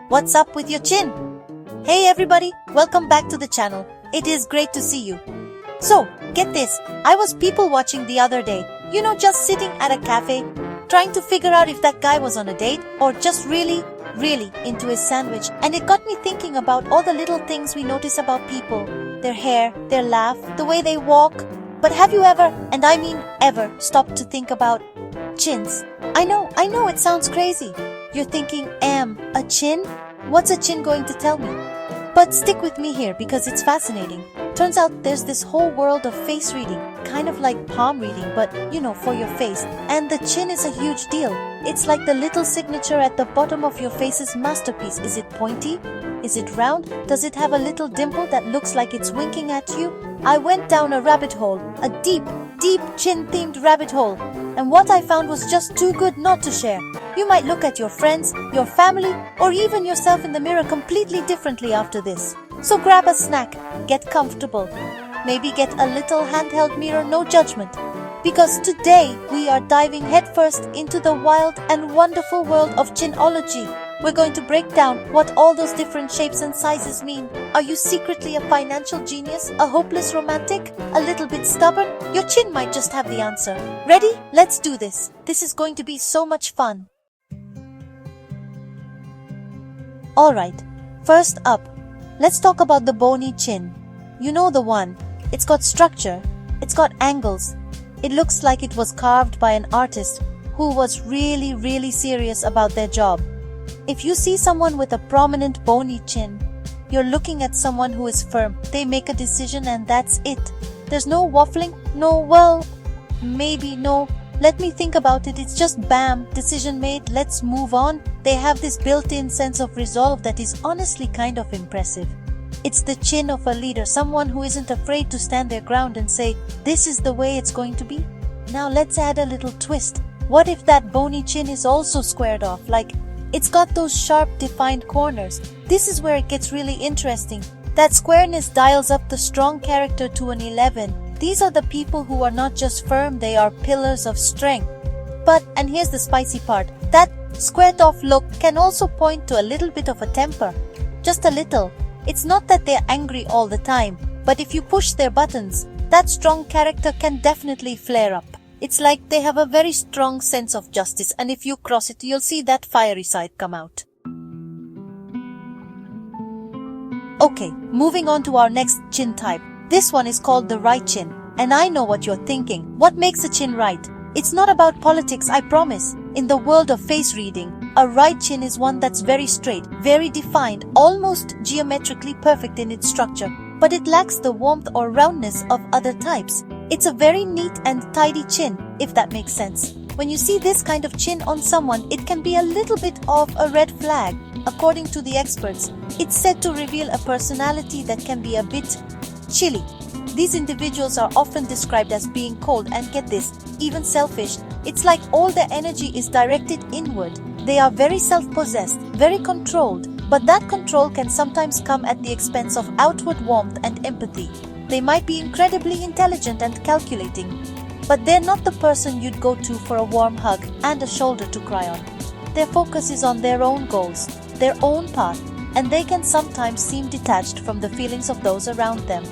What's up with your chin? Hey everybody, welcome back to the channel. It is great to see you. So, get this, I was people watching the other day, just sitting at a cafe, trying to figure out if that guy was on a date or just really into his sandwich. And it got me thinking about all the little things we notice about people, their hair, their laugh, the way they walk. But have you ever, and I mean ever, stopped to think about chins? I know it sounds crazy. You're thinking, a chin? What's a chin going to tell me? But stick with me here because it's fascinating. Turns out there's this whole world of face reading, kind of like palm reading, but for your face. And the chin is a huge deal. It's like the little signature at the bottom of your face's masterpiece. Is it pointy? Is it round? Does it have a little dimple that looks like it's winking at you? I went down a rabbit hole, a deep chin-themed rabbit hole. And what I found was just too good not to share. You might look at your friends, your family, or even yourself in the mirror completely differently after this. So grab a snack, get comfortable, maybe get a little handheld mirror, no judgment. Because today we are diving headfirst into the wild and wonderful world of chinology. We're going to break down what all those different shapes and sizes mean. Are you secretly a financial genius, a hopeless romantic, a little bit stubborn? Your chin might just have the answer. Ready? Let's do this. This is going to be so much fun. Alright, first up, let's talk about the bony chin. You know the one. It's got structure. It's got angles. It looks like it was carved by an artist who was really serious about their job. If you see someone with a prominent bony chin, you're looking at someone who is firm. They make a decision and that's it. There's no waffling, maybe no. Let me think about it. It's just bam, decision made, let's move on. They have this built-in sense of resolve that is honestly kind of impressive. It's the chin of a leader, someone who isn't afraid to stand their ground and say, this is the way it's going to be. Now let's add a little twist. What if that bony chin is also squared off, like it's got those sharp defined corners? This is where it gets really interesting. That squareness dials up the strong character to an 11. These are the people who are not just firm, they are pillars of strength. But, and here's the spicy part, that squared off look can also point to a little bit of a temper. Just a little. It's not that they're angry all the time, but if you push their buttons, that strong character can definitely flare up. It's like they have a very strong sense of justice, and if you cross it, you'll see that fiery side come out. Okay, moving on to our next chin type. This one is called the right chin. And I know what you're thinking. What makes a chin right? It's not about politics, I promise. In the world of face reading, a right chin is one that's very straight, very defined, almost geometrically perfect in its structure. But it lacks the warmth or roundness of other types. It's a very neat and tidy chin, if that makes sense. When you see this kind of chin on someone, it can be a little bit of a red flag. According to the experts, it's said to reveal a personality that can be a bit chilly. These individuals are often described as being cold and, get this, even selfish. It's like all their energy is directed inward. They are very self-possessed, very controlled, but that control can sometimes come at the expense of outward warmth and empathy. They might be incredibly intelligent and calculating, but they're not the person you'd go to for a warm hug and a shoulder to cry on. Their focus is on their own goals, their own path, and they can sometimes seem detached from the feelings of those around them.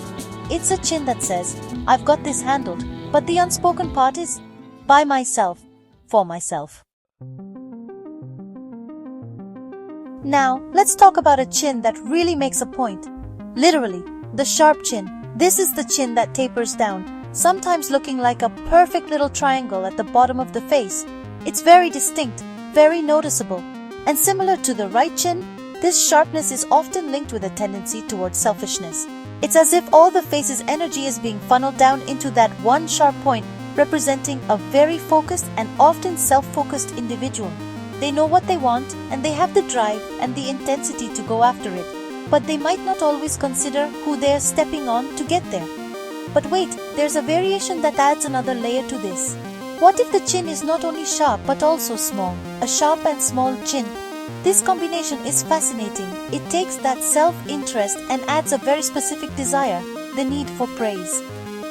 It's a chin that says, I've got this handled, but the unspoken part is, by myself, for myself. Now, let's talk about a chin that really makes a point. Literally, the sharp chin. This is the chin that tapers down, sometimes looking like a perfect little triangle at the bottom of the face. It's very distinct, very noticeable, and similar to the right chin, this sharpness is often linked with a tendency towards selfishness. It's as if all the face's energy is being funneled down into that one sharp point, representing a very focused and often self-focused individual. They know what they want, and they have the drive and the intensity to go after it, but they might not always consider who they're stepping on to get there. But wait, there's a variation that adds another layer to this. What if the chin is not only sharp but also small? A sharp and small chin. This combination is fascinating. It takes that self-interest and adds a very specific desire, the need for praise.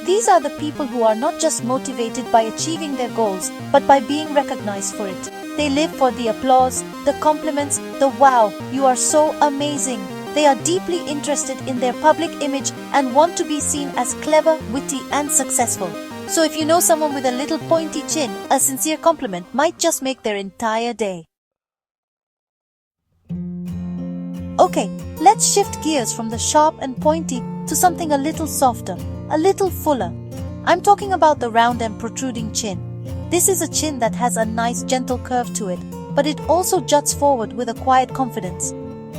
These are the people who are not just motivated by achieving their goals, but by being recognized for it. They live for the applause, the compliments, the wow, you are so amazing. They are deeply interested in their public image and want to be seen as clever, witty, and successful. So if you know someone with a little pointy chin, a sincere compliment might just make their entire day. Okay, let's shift gears from the sharp and pointy to something a little softer, a little fuller. I'm talking about the round and protruding chin. This is a chin that has a nice gentle curve to it, but it also juts forward with a quiet confidence.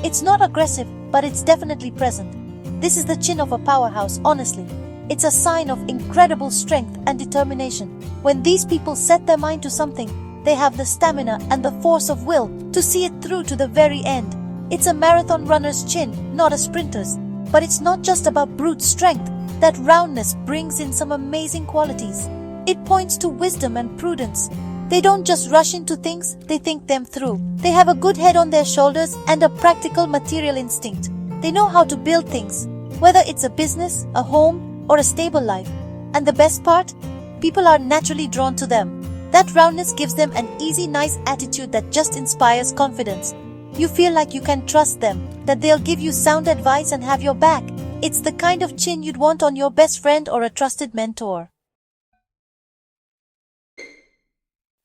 It's not aggressive, but it's definitely present. This is the chin of a powerhouse, honestly. It's a sign of incredible strength and determination. When these people set their mind to something, they have the stamina and the force of will to see it through to the very end. It's a marathon runner's chin, not a sprinter's. But it's not just about brute strength. That roundness brings in some amazing qualities. It points to wisdom and prudence. They don't just rush into things, they think them through. They have a good head on their shoulders and a practical material instinct. They know how to build things, whether it's a business, a home, or a stable life. And the best part? People are naturally drawn to them. That roundness gives them an easy, nice attitude that just inspires confidence. You feel like you can trust them, that they'll give you sound advice and have your back. It's the kind of chin you'd want on your best friend or a trusted mentor.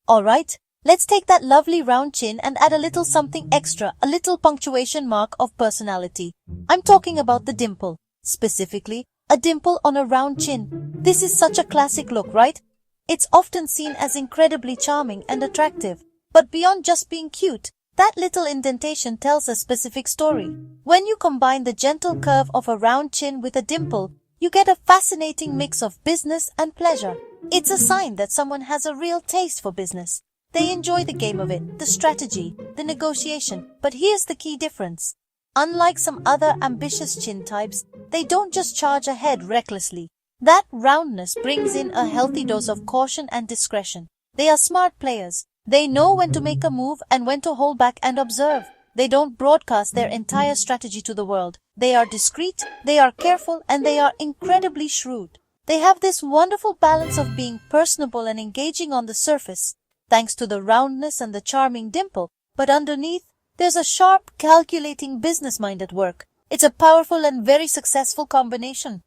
Alright, let's take that lovely round chin and add a little something extra, a little punctuation mark of personality. I'm talking about the dimple. Specifically, a dimple on a round chin. This is such a classic look, right? It's often seen as incredibly charming and attractive. But beyond just being cute, that little indentation tells a specific story. When you combine the gentle curve of a round chin with a dimple, you get a fascinating mix of business and pleasure. It's a sign that someone has a real taste for business. They enjoy the game of it, the strategy, the negotiation. But here's the key difference. Unlike some other ambitious chin types, they don't just charge ahead recklessly. That roundness brings in a healthy dose of caution and discretion. They are smart players. They know when to make a move and when to hold back and observe. They don't broadcast their entire strategy to the world. They are discreet, they are careful, and they are incredibly shrewd. They have this wonderful balance of being personable and engaging on the surface, thanks to the roundness and the charming dimple, but underneath, there's a sharp, calculating business mind at work. It's a powerful and very successful combination.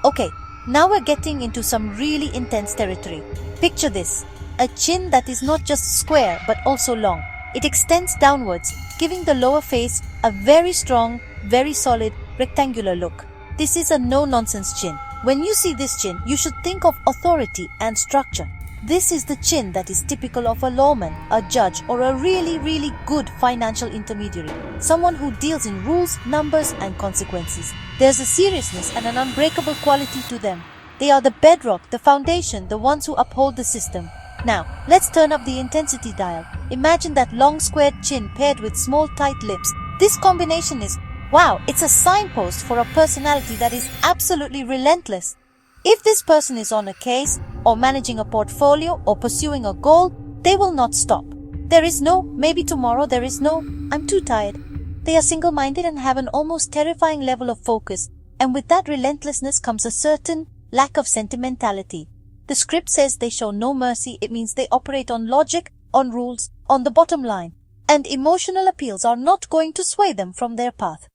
Okay, now we're getting into some really intense territory. Picture this, a chin that is not just square but also long. It extends downwards, giving the lower face a very strong, very solid, rectangular look. This is a no-nonsense chin. When you see this chin, you should think of authority and structure. This is the chin that is typical of a lawman, a judge, or a really good financial intermediary. Someone who deals in rules, numbers, and consequences. There's a seriousness and an unbreakable quality to them. They are the bedrock, the foundation, the ones who uphold the system. Now, let's turn up the intensity dial. Imagine that long squared chin paired with small tight lips. This combination is, wow, it's a signpost for a personality that is absolutely relentless. If this person is on a case, or managing a portfolio, or pursuing a goal, they will not stop. There is no, maybe tomorrow, there is no, I'm too tired. They are single-minded and have an almost terrifying level of focus, and with that relentlessness comes a certain lack of sentimentality. The script says they show no mercy. It means they operate on logic, on rules, on the bottom line, and emotional appeals are not going to sway them from their path.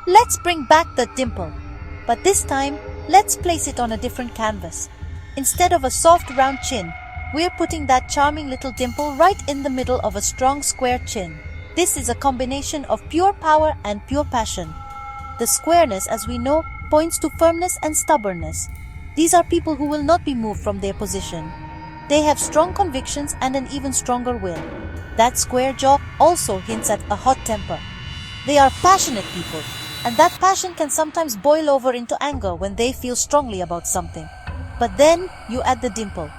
Let's bring back the dimple, but this time, let's place it on a different canvas. Instead of a soft round chin, we're putting that charming little dimple right in the middle of a strong square chin. This is a combination of pure power and pure passion. The squareness, as we know, points to firmness and stubbornness. These are people who will not be moved from their position. They have strong convictions and an even stronger will. That square jaw also hints at a hot temper. They are passionate people, and that passion can sometimes boil over into anger when they feel strongly about something. But then you add the dimple.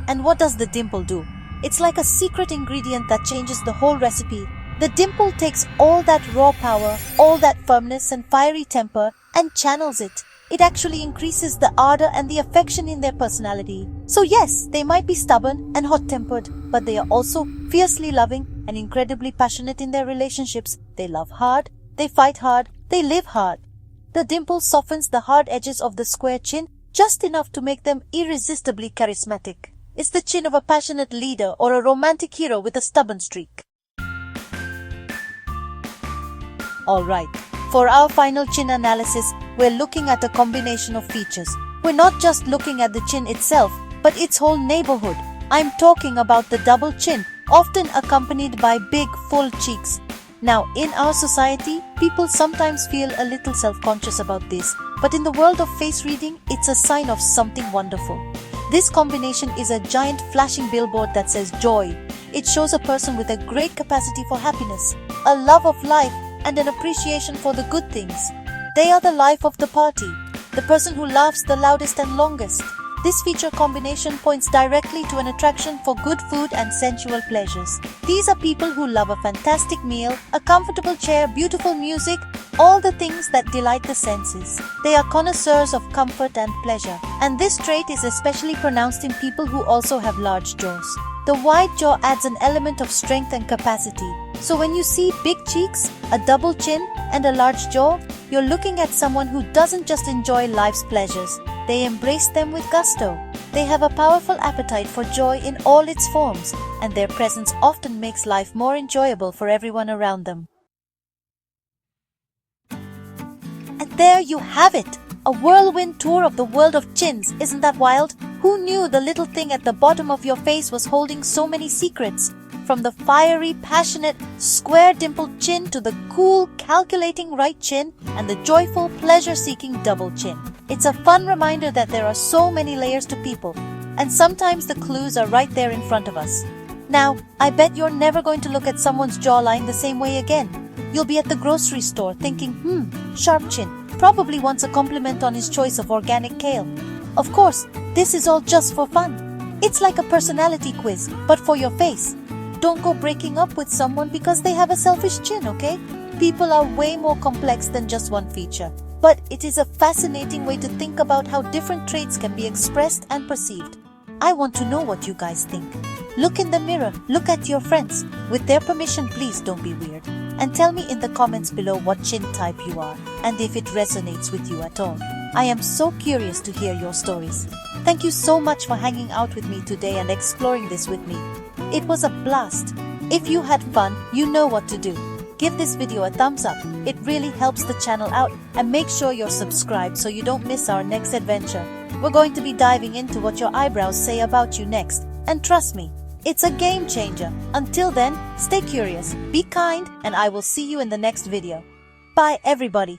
And what does the dimple do? It's like a secret ingredient that changes the whole recipe. The dimple takes all that raw power, all that firmness and fiery temper, and channels it. It actually increases the ardor and the affection in their personality. So yes, they might be stubborn and hot-tempered, but they are also fiercely loving and incredibly passionate in their relationships. They love hard, they fight hard, they live hard. The dimple softens the hard edges of the square chin just enough to make them irresistibly charismatic. It's the chin of a passionate leader or a romantic hero with a stubborn streak. Alright, for our final chin analysis, we're looking at a combination of features. We're not just looking at the chin itself, but its whole neighborhood. I'm talking about the double chin, often accompanied by big, full cheeks. Now, in our society, people sometimes feel a little self-conscious about this, but in the world of face reading, it's a sign of something wonderful. This combination is a giant flashing billboard that says joy. It shows a person with a great capacity for happiness, a love of life, and an appreciation for the good things. They are the life of the party, the person who laughs the loudest and longest. This feature combination points directly to an attraction for good food and sensual pleasures. These are people who love a fantastic meal, a comfortable chair, beautiful music, all the things that delight the senses. They are connoisseurs of comfort and pleasure. And this trait is especially pronounced in people who also have large jaws. The wide jaw adds an element of strength and capacity. So when you see big cheeks, a double chin, and a large jaw, you're looking at someone who doesn't just enjoy life's pleasures. They embrace them with gusto. They have a powerful appetite for joy in all its forms, and their presence often makes life more enjoyable for everyone around them. And there you have it! A whirlwind tour of the world of chins. Isn't that wild? Who knew the little thing at the bottom of your face was holding so many secrets? From the fiery, passionate, square-dimpled chin to the cool, calculating right chin and the joyful, pleasure-seeking double chin. It's a fun reminder that there are so many layers to people, and sometimes the clues are right there in front of us. Now, I bet you're never going to look at someone's jawline the same way again. You'll be at the grocery store thinking, sharp chin, probably wants a compliment on his choice of organic kale. Of course, this is all just for fun. It's like a personality quiz, but for your face. Don't go breaking up with someone because they have a selfish chin, okay? People are way more complex than just one feature. But it is a fascinating way to think about how different traits can be expressed and perceived. I want to know what you guys think. Look in the mirror, look at your friends. With their permission, please don't be weird. And tell me in the comments below what chin type you are and if it resonates with you at all. I am so curious to hear your stories. Thank you so much for hanging out with me today and exploring this with me. It was a blast. If you had fun, you know what to do. Give this video a thumbs up. It really helps the channel out, and make sure you're subscribed so you don't miss our next adventure. We're going to be diving into what your eyebrows say about you next. And trust me, it's a game changer. Until then, stay curious, be kind, and I will see you in the next video. Bye everybody.